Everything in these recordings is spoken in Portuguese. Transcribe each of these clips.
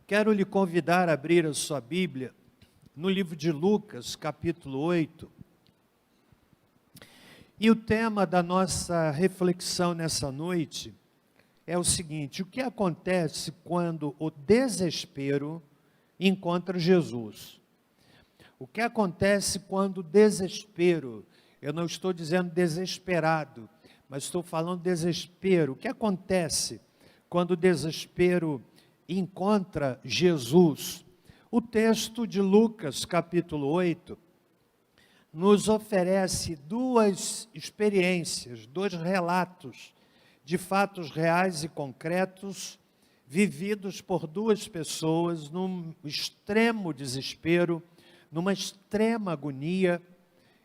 Quero lhe convidar a abrir a sua Bíblia no livro de Lucas, capítulo 8. E o tema da nossa reflexão nessa noite é o seguinte: o que acontece quando o desespero encontra Jesus? O que acontece quando o desespero, eu não estou dizendo desesperado, mas estou falando desespero. O que acontece quando o desespero encontra Jesus? O texto de Lucas, capítulo 8, nos oferece duas experiências, dois relatos de fatos reais e concretos, vividos por duas pessoas num extremo desespero, numa extrema agonia,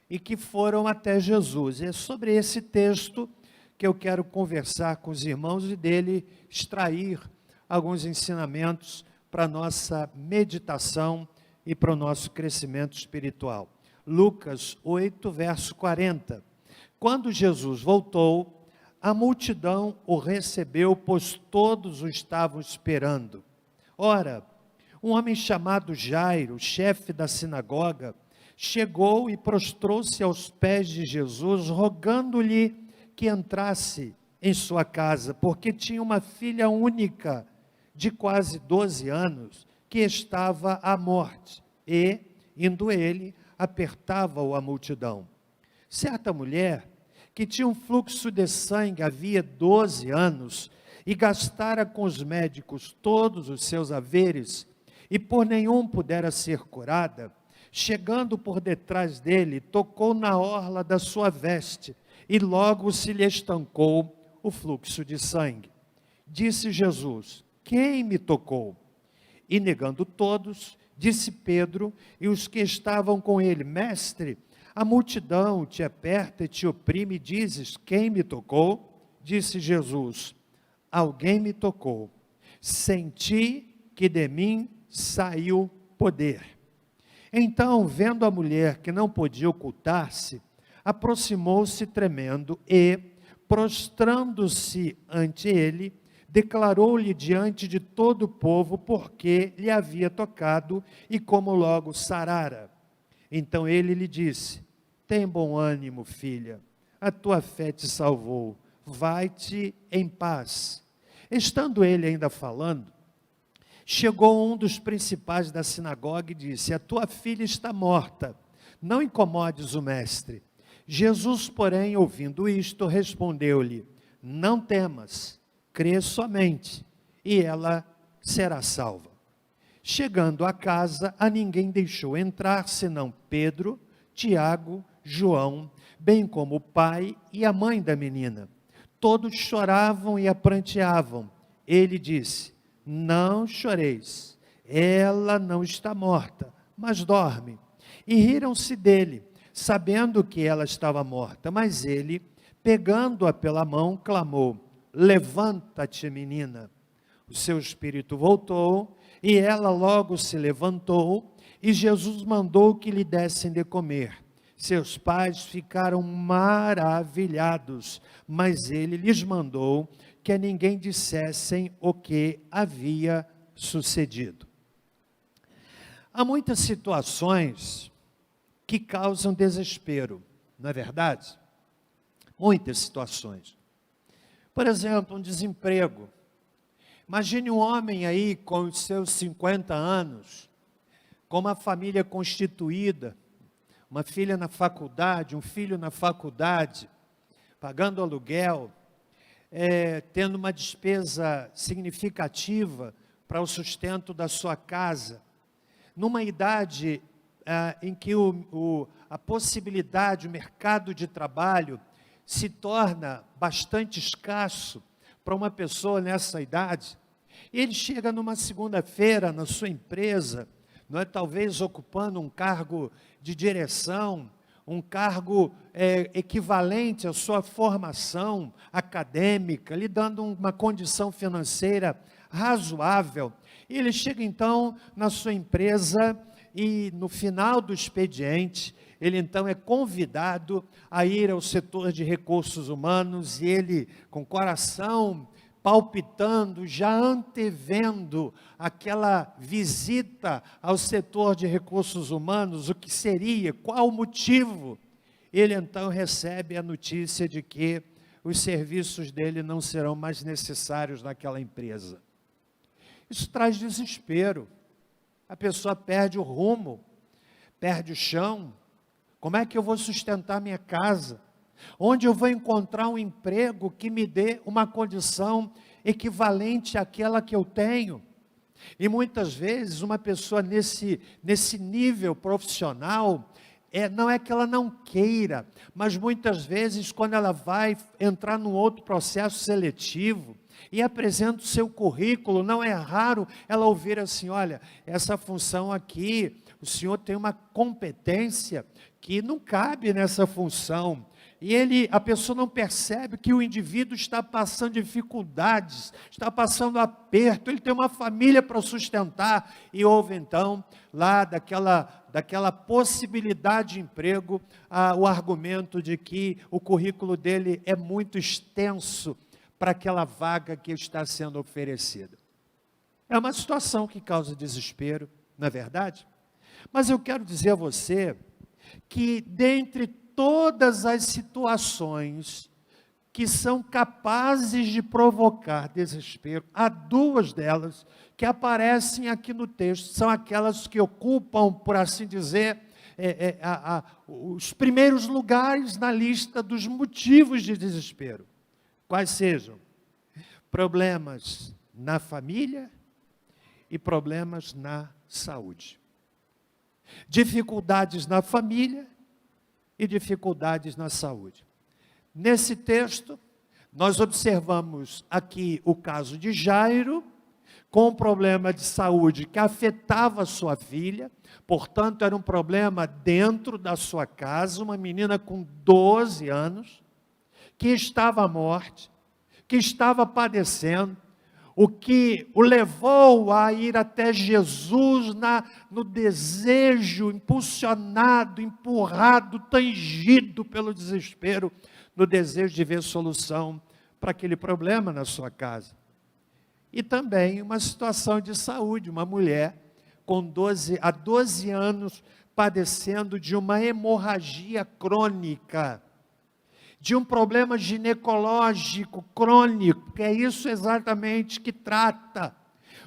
e que foram até Jesus. É sobre esse texto que eu quero conversar com os irmãos e dele extrair alguns ensinamentos para a nossa meditação e para o nosso crescimento espiritual. Lucas 8, verso 40. Quando Jesus voltou, a multidão o recebeu, pois todos o estavam esperando. Ora, um homem chamado Jairo, chefe da sinagoga, chegou e prostrou-se aos pés de Jesus, rogando-lhe que entrasse em sua casa, porque tinha uma filha única, de quase 12 anos, que estava à morte, e, indo ele, apertava-o a multidão. Certa mulher, que tinha um fluxo de sangue havia 12 anos, e gastara com os médicos todos os seus haveres, e por nenhum pudera ser curada, chegando por detrás dele, tocou na orla da sua veste, e logo se lhe estancou o fluxo de sangue. Disse Jesus: quem me tocou? E negando todos, disse Pedro e os que estavam com ele: Mestre, a multidão te aperta e te oprime, e dizes: quem me tocou? Disse Jesus: alguém me tocou. Senti que de mim saiu poder. Então, vendo a mulher que não podia ocultar-se, aproximou-se tremendo e, prostrando-se ante ele, declarou-lhe diante de todo o povo porque lhe havia tocado e como logo sarara. Então ele lhe disse: tem bom ânimo, filha, a tua fé te salvou, vai-te em paz. Estando ele ainda falando, chegou um dos principais da sinagoga e disse: a tua filha está morta, não incomodes o mestre. Jesus, porém, ouvindo isto, respondeu-lhe: não temas, crê somente, e ela será salva. Chegando à casa, a ninguém deixou entrar, senão Pedro, Tiago, João, bem como o pai e a mãe da menina. Todos choravam e a pranteavam. Ele disse: não choreis, ela não está morta, mas dorme. E riram-se dele, sabendo que ela estava morta. Mas ele, pegando-a pela mão, clamou: levanta-te, menina. O seu espírito voltou, e ela logo se levantou, e Jesus mandou que lhe dessem de comer. Seus pais ficaram maravilhados, mas ele lhes mandou que a ninguém dissessem o que havia sucedido. Há muitas situações que causam desespero, não é verdade? Muitas situações. Por exemplo, um desemprego. Imagine um homem aí com os seus 50 anos, com uma família constituída, uma filha na faculdade, um filho na faculdade, pagando aluguel, tendo uma despesa significativa para o sustento da sua casa, numa idade em que a possibilidade, o mercado de trabalho se torna bastante escasso para uma pessoa nessa idade. E ele chega numa segunda-feira na sua empresa, não é, talvez ocupando um cargo de direção, um cargo equivalente à sua formação acadêmica, lhe dando uma condição financeira razoável. E ele chega então na sua empresa e no final do expediente, ele então é convidado a ir ao setor de recursos humanos e ele, com coração palpitando, já antevendo aquela visita ao setor de recursos humanos, o que seria, qual o motivo, ele então recebe a notícia de que os serviços dele não serão mais necessários naquela empresa. Isso traz desespero, a pessoa perde o rumo, perde o chão. Como é que eu vou sustentar minha casa? Onde eu vou encontrar um emprego que me dê uma condição equivalente àquela que eu tenho? E muitas vezes uma pessoa nesse nível profissional, não é que ela não queira, mas muitas vezes quando ela vai entrar num outro processo seletivo e apresenta o seu currículo, não é raro ela ouvir assim: olha, essa função aqui, o senhor tem uma competência que não cabe nessa função. E a pessoa não percebe que o indivíduo está passando dificuldades, está passando aperto, ele tem uma família para sustentar, e houve então, lá daquela possibilidade de emprego, o argumento de que o currículo dele é muito extenso para aquela vaga que está sendo oferecida. É uma situação que causa desespero, não é verdade? Mas eu quero dizer a você que dentre todas as situações que são capazes de provocar desespero, há duas delas que aparecem aqui no texto, são aquelas que ocupam, por assim dizer, os primeiros lugares na lista dos motivos de desespero. Quais sejam? Problemas na família e problemas na saúde. Dificuldades na família e dificuldades na saúde. Nesse texto, nós observamos aqui o caso de Jairo, com um problema de saúde que afetava a sua filha, portanto era um problema dentro da sua casa, uma menina com 12 anos, que estava à morte, que estava padecendo, o que o levou a ir até Jesus no desejo, impulsionado, empurrado, tangido pelo desespero, no desejo de ver solução para aquele problema na sua casa. E também uma situação de saúde, uma mulher há 12 anos padecendo de uma hemorragia crônica, de um problema ginecológico crônico, que é isso exatamente que trata.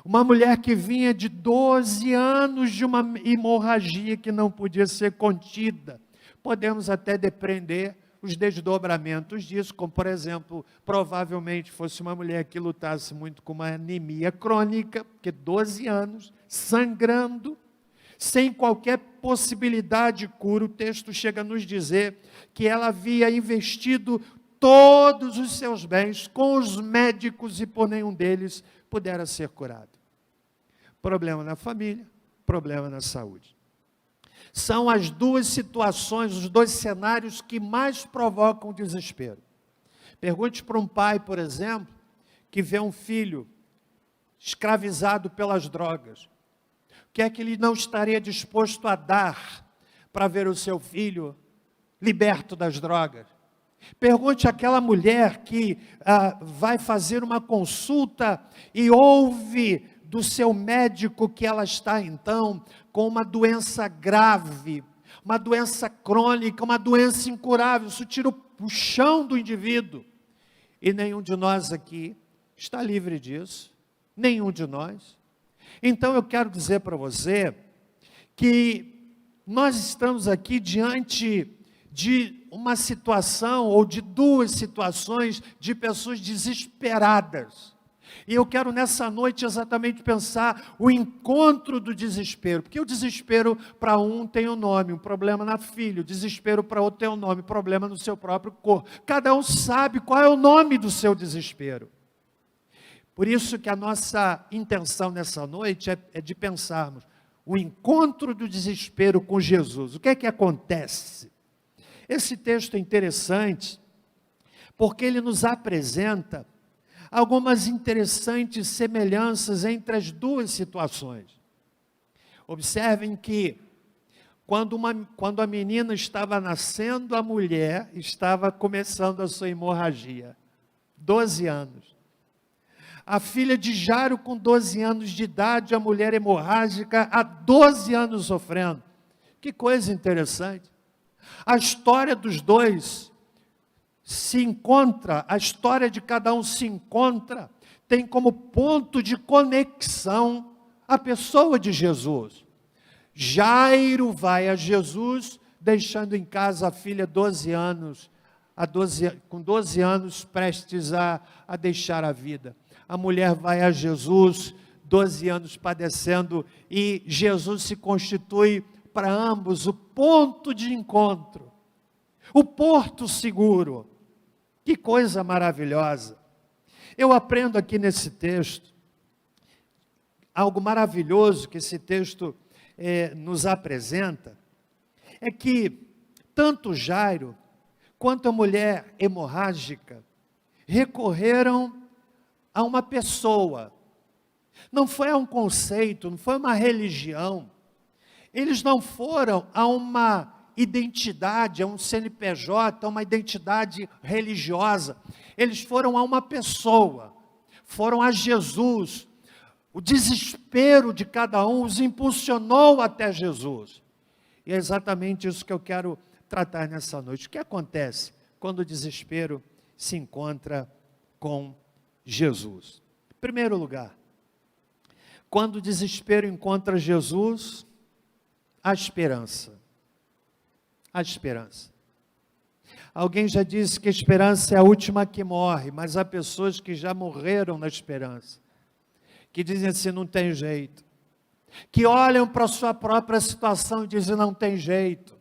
Uma mulher que vinha de 12 anos de uma hemorragia que não podia ser contida. Podemos até depreender os desdobramentos disso, como por exemplo, provavelmente fosse uma mulher que lutasse muito com uma anemia crônica, porque 12 anos, sangrando, sem qualquer possibilidade de cura. O texto chega a nos dizer que ela havia investido todos os seus bens com os médicos e por nenhum deles pudera ser curado. Problema na família, problema na saúde. São as duas situações, os dois cenários que mais provocam desespero. Pergunte para um pai, por exemplo, que vê um filho escravizado pelas drogas. O que é que ele não estaria disposto a dar para ver o seu filho liberto das drogas? Pergunte àquela mulher que vai fazer uma consulta e ouve do seu médico que ela está então com uma doença grave, uma doença crônica, uma doença incurável. Isso tira o chão do indivíduo. E nenhum de nós aqui está livre disso, nenhum de nós. Então eu quero dizer para você que nós estamos aqui diante de uma situação ou de duas situações de pessoas desesperadas. E eu quero nessa noite exatamente pensar o encontro do desespero, porque o desespero para um tem um nome, um problema na filha, o desespero para outro tem um nome, problema no seu próprio corpo. Cada um sabe qual é o nome do seu desespero. Por isso que a nossa intenção nessa noite é de pensarmos o encontro do desespero com Jesus. O que é que acontece? Esse texto é interessante porque ele nos apresenta algumas interessantes semelhanças entre as duas situações. Observem que quando a menina estava nascendo, a mulher estava começando a sua hemorragia. 12 anos. A filha de Jairo com 12 anos de idade, a mulher hemorrágica há 12 anos sofrendo. Que coisa interessante. A história dos dois se encontra, a história de cada um se encontra, tem como ponto de conexão a pessoa de Jesus. Jairo vai a Jesus, deixando em casa a filha 12 anos, com 12 anos prestes a deixar a vida. A mulher vai a Jesus, 12 anos padecendo, e Jesus se constitui para ambos o ponto de encontro, o porto seguro. Que coisa maravilhosa. Eu aprendo aqui nesse texto, algo maravilhoso que esse texto nos apresenta, é que tanto Jairo quanto a mulher hemorrágica recorreram a uma pessoa. Não foi a um conceito, não foi uma religião. Eles não foram a uma identidade, a um CNPJ, a uma identidade religiosa. Eles foram a uma pessoa, foram a Jesus. O desespero de cada um os impulsionou até Jesus. E é exatamente isso que eu quero tratar nessa noite. O que acontece quando o desespero se encontra com Jesus? Em primeiro lugar, quando o desespero encontra Jesus, a esperança. A esperança. Alguém já disse que a esperança é a última que morre, mas há pessoas que já morreram na esperança, que dizem assim, não tem jeito, que olham para a sua própria situação e dizem, não tem jeito,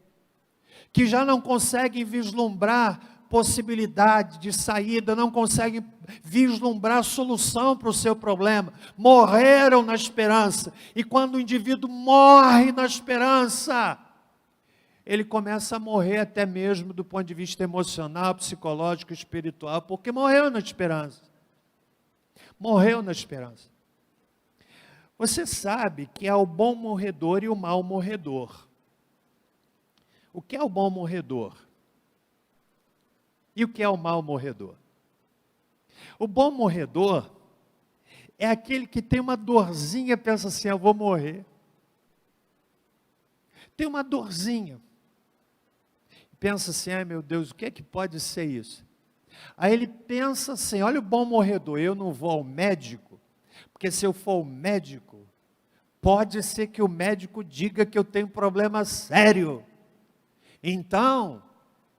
que já não conseguem vislumbrar possibilidade de saída, não conseguem vislumbrar solução para o seu problema, morreram na esperança. E quando o indivíduo morre na esperança, ele começa a morrer até mesmo do ponto de vista emocional, psicológico, espiritual, porque morreu na esperança. Morreu na esperança. Você sabe que há o bom morredor e o mau morredor. O que é o bom morredor? E o que é o mau morredor? O bom morredor é aquele que tem uma dorzinha e pensa assim, eu vou morrer. Tem uma dorzinha. Pensa assim, ai meu Deus, o que é que pode ser isso? Aí ele pensa assim, olha o bom morredor, eu não vou ao médico, porque se eu for ao médico, pode ser que o médico diga que eu tenho um problema sério. Então,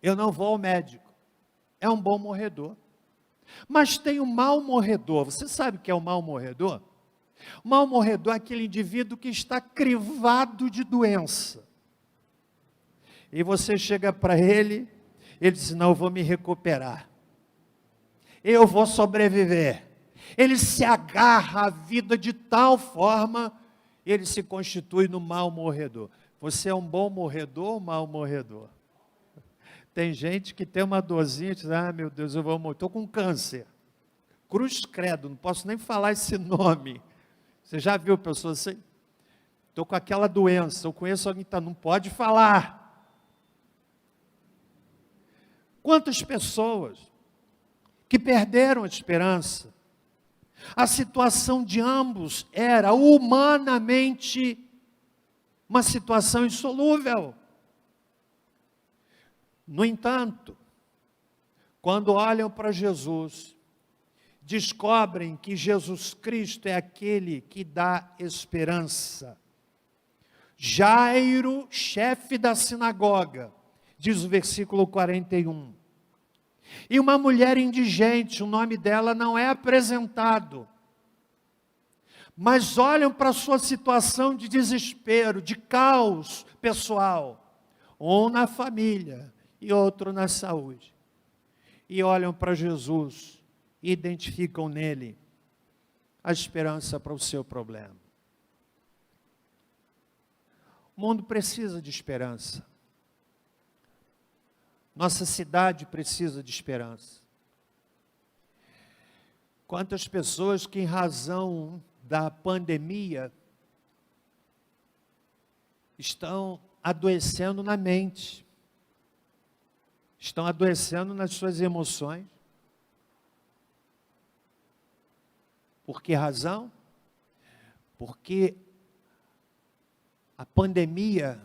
eu não vou ao médico. É um bom morredor. Mas tem o mau morredor. Você sabe o que é o mau morredor? O mau morredor é aquele indivíduo que está crivado de doença. E você chega para ele diz, não, eu vou me recuperar. Eu vou sobreviver. Ele se agarra à vida de tal forma, ele se constitui no mau morredor. Você é um bom morredor ou mau morredor? Tem gente que tem uma dorzinha e diz, ah meu Deus, eu vou morrer, estou com câncer. Cruz credo, não posso nem falar esse nome. Você já viu pessoas assim? Estou com aquela doença, eu conheço alguém que está, não pode falar. Quantas pessoas que perderam a esperança? A situação de ambos era humanamente uma situação insolúvel. No entanto, quando olham para Jesus, descobrem que Jesus Cristo é aquele que dá esperança. Jairo, chefe da sinagoga, diz o versículo 41. E uma mulher indigente, o nome dela não é apresentado. Mas olham para a sua situação de desespero, de caos pessoal. Um na família e outro na saúde. E olham para Jesus e identificam nele a esperança para o seu problema. O mundo precisa de esperança. Nossa cidade precisa de esperança. Quantas pessoas que em razão da pandemia estão adoecendo na mente, estão adoecendo nas suas emoções. Por que razão? Porque a pandemia,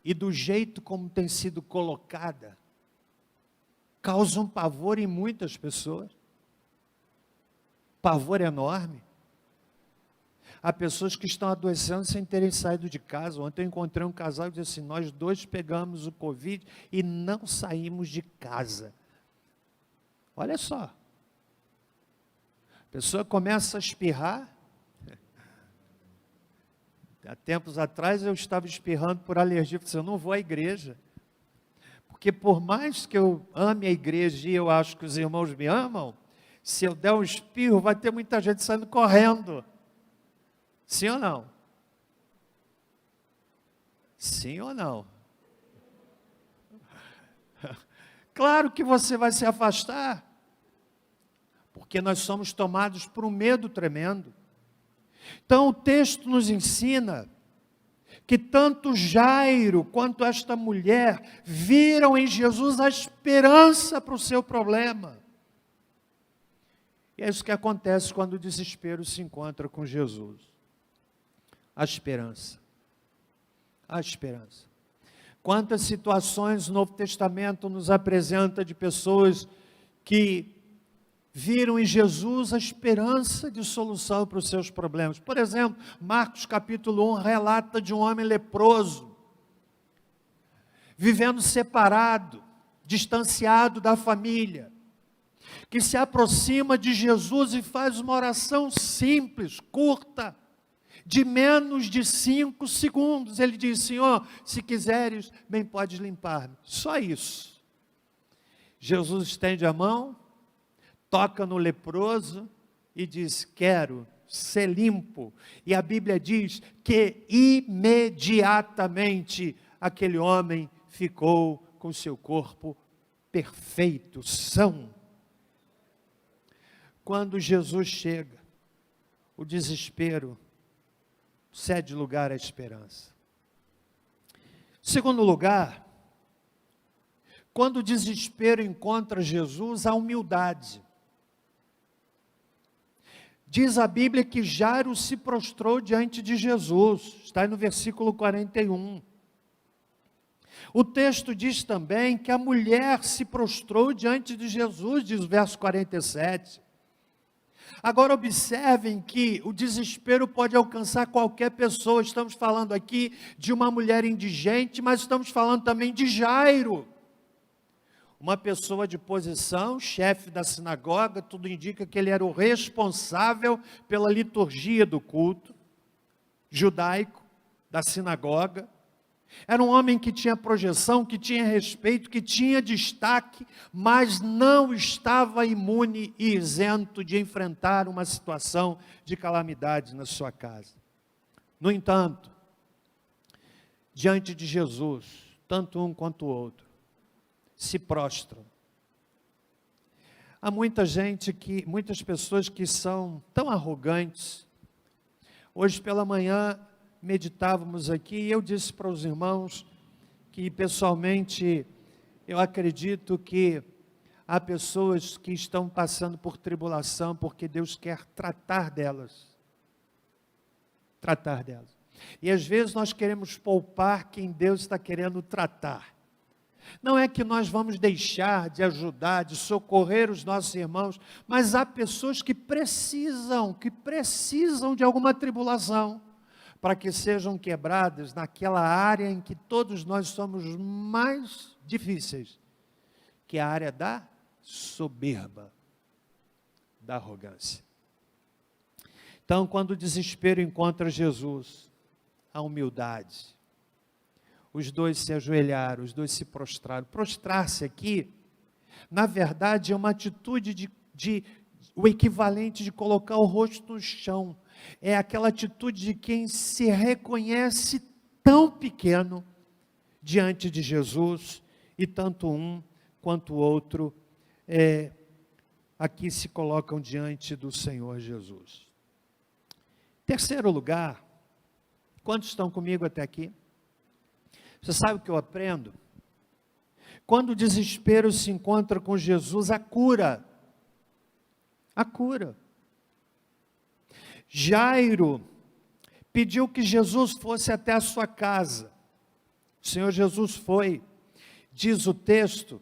e do jeito como tem sido colocada, causa um pavor em muitas pessoas. Pavor enorme. Há pessoas que estão adoecendo sem terem saído de casa. Ontem eu encontrei um casal e disse assim: nós dois pegamos o Covid e não saímos de casa. Olha só. A pessoa começa a espirrar. Há tempos atrás eu estava espirrando por alergia. Eu disse: eu não vou à igreja. Porque por mais que eu ame a igreja e eu acho que os irmãos me amam, se eu der um espirro, vai ter muita gente saindo correndo. Sim ou não? Sim ou não? Claro que você vai se afastar, porque nós somos tomados por um medo tremendo. Então o texto nos ensina que tanto Jairo quanto esta mulher viram em Jesus a esperança para o seu problema. E é isso que acontece quando o desespero se encontra com Jesus. A esperança. A esperança. Quantas situações o Novo Testamento nos apresenta de pessoas que viram em Jesus a esperança de solução para os seus problemas. Por exemplo, Marcos capítulo 1 relata de um homem leproso, vivendo separado, distanciado da família, que se aproxima de Jesus e faz uma oração simples, curta, de menos de 5 segundos. Ele diz: Senhor, se quiseres, bem podes limpar-me. Só isso. Jesus estende a mão, toca no leproso e diz: quero ser limpo. E a Bíblia diz que imediatamente aquele homem ficou com seu corpo perfeito, são. Quando Jesus chega, o desespero cede lugar à esperança. Segundo lugar, quando o desespero encontra Jesus, a humildade. Diz a Bíblia que Jairo se prostrou diante de Jesus, está aí no versículo 41. O texto diz também que a mulher se prostrou diante de Jesus, diz o verso 47. Agora observem que o desespero pode alcançar qualquer pessoa. Estamos falando aqui de uma mulher indigente, mas estamos falando também de Jairo. Uma pessoa de posição, chefe da sinagoga, tudo indica que ele era o responsável pela liturgia do culto judaico, da sinagoga. Era um homem que tinha projeção, que tinha respeito, que tinha destaque, mas não estava imune e isento de enfrentar uma situação de calamidade na sua casa. No entanto, diante de Jesus, tanto um quanto o outro se prostram. Há muitas pessoas que são tão arrogantes. Hoje pela manhã meditávamos aqui e eu disse para os irmãos que pessoalmente eu acredito que há pessoas que estão passando por tribulação porque Deus quer tratar delas. Tratar delas. E às vezes nós queremos poupar quem Deus está querendo tratar. Não é que nós vamos deixar de ajudar, de socorrer os nossos irmãos, mas há pessoas que precisam de alguma tribulação, para que sejam quebradas naquela área em que todos nós somos mais difíceis, que é a área da soberba, da arrogância. Então, quando o desespero encontra Jesus, a humildade, os dois se ajoelharam, os dois se prostraram. Prostrar-se aqui, na verdade, é uma atitude o equivalente de colocar o rosto no chão. É aquela atitude de quem se reconhece tão pequeno diante de Jesus, e tanto um quanto o outro aqui se colocam diante do Senhor Jesus. Terceiro lugar, quantos estão comigo até aqui? Você sabe o que eu aprendo? Quando o desespero se encontra com Jesus, a cura. A cura. Jairo pediu que Jesus fosse até a sua casa. O Senhor Jesus foi. Diz o texto,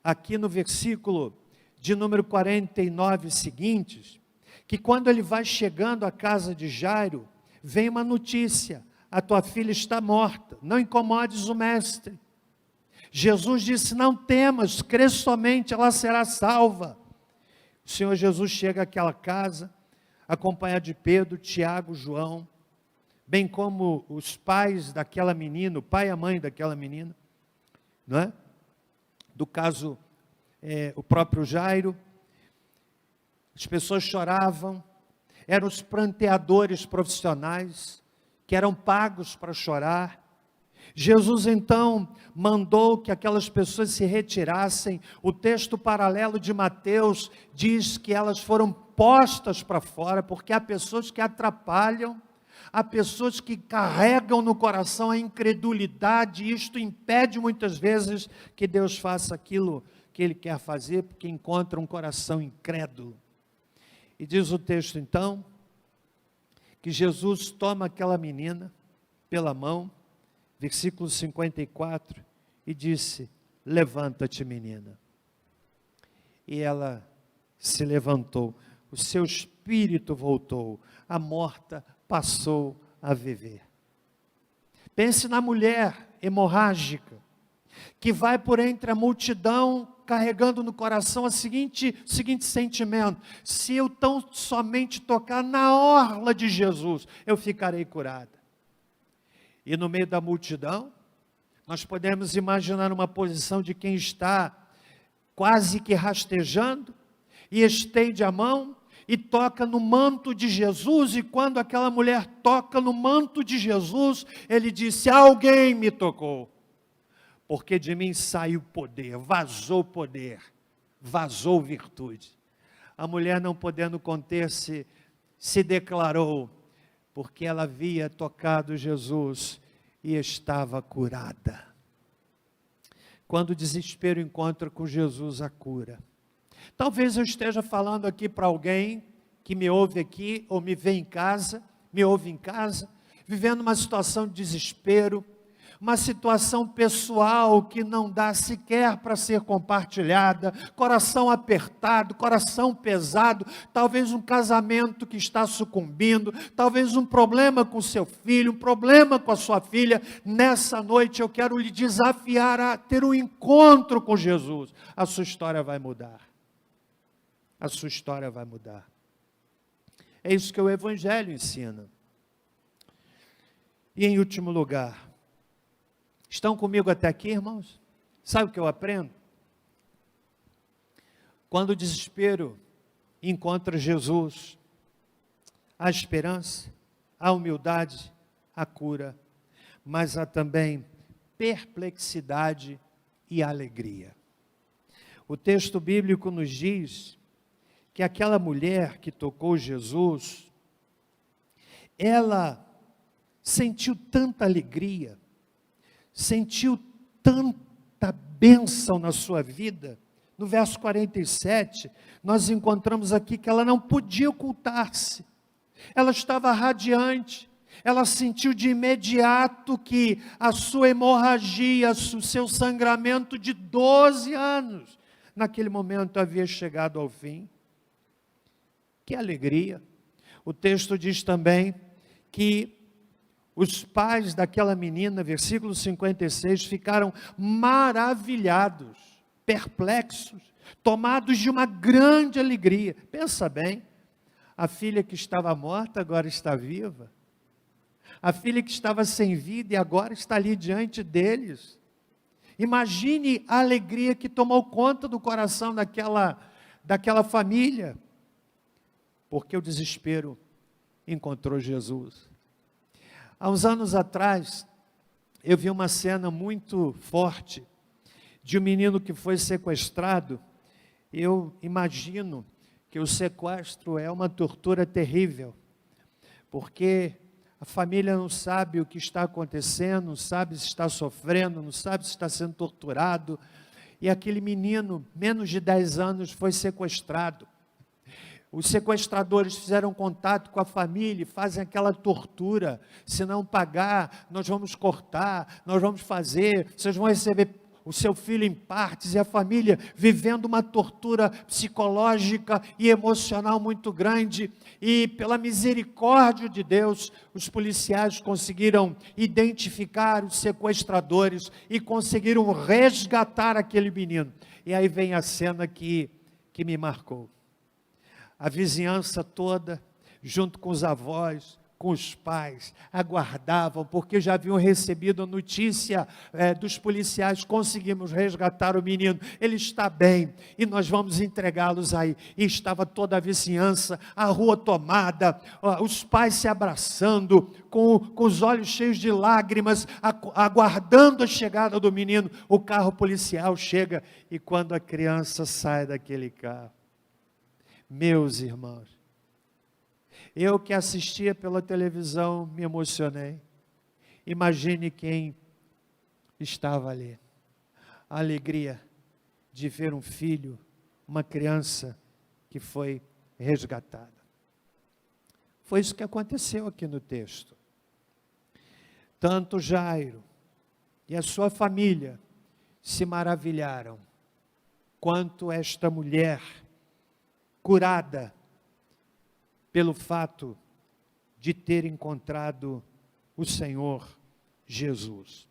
aqui no versículo de número 49 seguintes, que quando ele vai chegando à casa de Jairo, vem uma notícia: a tua filha está morta, não incomodes o mestre. Jesus disse: não temas, crê somente, ela será salva. O Senhor Jesus chega àquela casa, acompanhado de Pedro, Tiago, João, bem como os pais daquela menina, o pai e a mãe daquela menina, não é? Do caso, o próprio Jairo. As pessoas choravam, eram os pranteadores profissionais, que eram pagos para chorar. Jesus então mandou que aquelas pessoas se retirassem. O texto paralelo de Mateus diz que elas foram postas para fora, porque há pessoas que atrapalham, há pessoas que carregam no coração a incredulidade, e isto impede muitas vezes que Deus faça aquilo que Ele quer fazer, porque encontra um coração incrédulo. E diz o texto então, que Jesus toma aquela menina pela mão, versículo 54, e disse: levanta-te, menina. E ela se levantou, o seu espírito voltou, a morta passou a viver. Pense na mulher hemorrágica, que vai por entre a multidão, carregando no coração o seguinte sentimento: se eu tão somente tocar na orla de Jesus, eu ficarei curada. E no meio da multidão, nós podemos imaginar uma posição de quem está quase que rastejando, e estende a mão, e toca no manto de Jesus, e quando aquela mulher toca no manto de Jesus, ele disse: alguém me tocou, porque de mim saiu poder, vazou virtude. A mulher, não podendo conter-se, se declarou, porque ela havia tocado Jesus e estava curada. Quando o desespero encontra com Jesus a cura. Talvez eu esteja falando aqui para alguém que me ouve aqui, ou me vê em casa, me ouve em casa, vivendo uma situação de desespero, uma situação pessoal que não dá sequer para ser compartilhada, coração apertado, coração pesado, talvez um casamento que está sucumbindo, talvez um problema com seu filho, um problema com a sua filha. Nessa noite eu quero lhe desafiar a ter um encontro com Jesus. A sua história vai mudar. A sua história vai mudar. É isso que o Evangelho ensina. E em último lugar, estão comigo até aqui, irmãos? Sabe o que eu aprendo? Quando o desespero encontra Jesus, há esperança, há humildade, há cura, mas há também perplexidade e alegria. O texto bíblico nos diz que aquela mulher que tocou Jesus, ela sentiu tanta alegria, sentiu tanta bênção na sua vida. No verso 47, nós encontramos aqui que ela não podia ocultar-se, ela estava radiante, ela sentiu de imediato que a sua hemorragia, o seu sangramento de 12 anos, naquele momento havia chegado ao fim. Que alegria! O texto diz também que os pais daquela menina, versículo 56, ficaram maravilhados, perplexos, tomados de uma grande alegria. Pensa bem, a filha que estava morta agora está viva, a filha que estava sem vida e agora está ali diante deles. Imagine a alegria que tomou conta do coração daquela família, porque o desespero encontrou Jesus. Há uns anos atrás, eu vi uma cena muito forte, de um menino que foi sequestrado. Eu imagino que o sequestro é uma tortura terrível, porque a família não sabe o que está acontecendo, não sabe se está sofrendo, não sabe se está sendo torturado, e aquele menino, menos de 10 anos, foi sequestrado. Os sequestradores fizeram contato com a família e fazem aquela tortura. Se não pagar, nós vamos cortar, nós vamos fazer, vocês vão receber o seu filho em partes, e a família vivendo uma tortura psicológica e emocional muito grande. E pela misericórdia de Deus, os policiais conseguiram identificar os sequestradores e conseguiram resgatar aquele menino. E aí vem a cena que me marcou. A vizinhança toda, junto com os avós, com os pais, aguardavam, porque já haviam recebido a notícia dos policiais: conseguimos resgatar o menino, ele está bem, e nós vamos entregá-los aí. E estava toda a vizinhança, a rua tomada, os pais se abraçando, com os olhos cheios de lágrimas, aguardando a chegada do menino. O carro policial chega, e quando a criança sai daquele carro, meus irmãos, eu que assistia pela televisão me emocionei. Imagine quem estava ali. A alegria de ver um filho, uma criança que foi resgatada. Foi isso que aconteceu aqui no texto. Tanto Jairo e a sua família se maravilharam, quanto esta mulher curada pelo fato de ter encontrado o Senhor Jesus.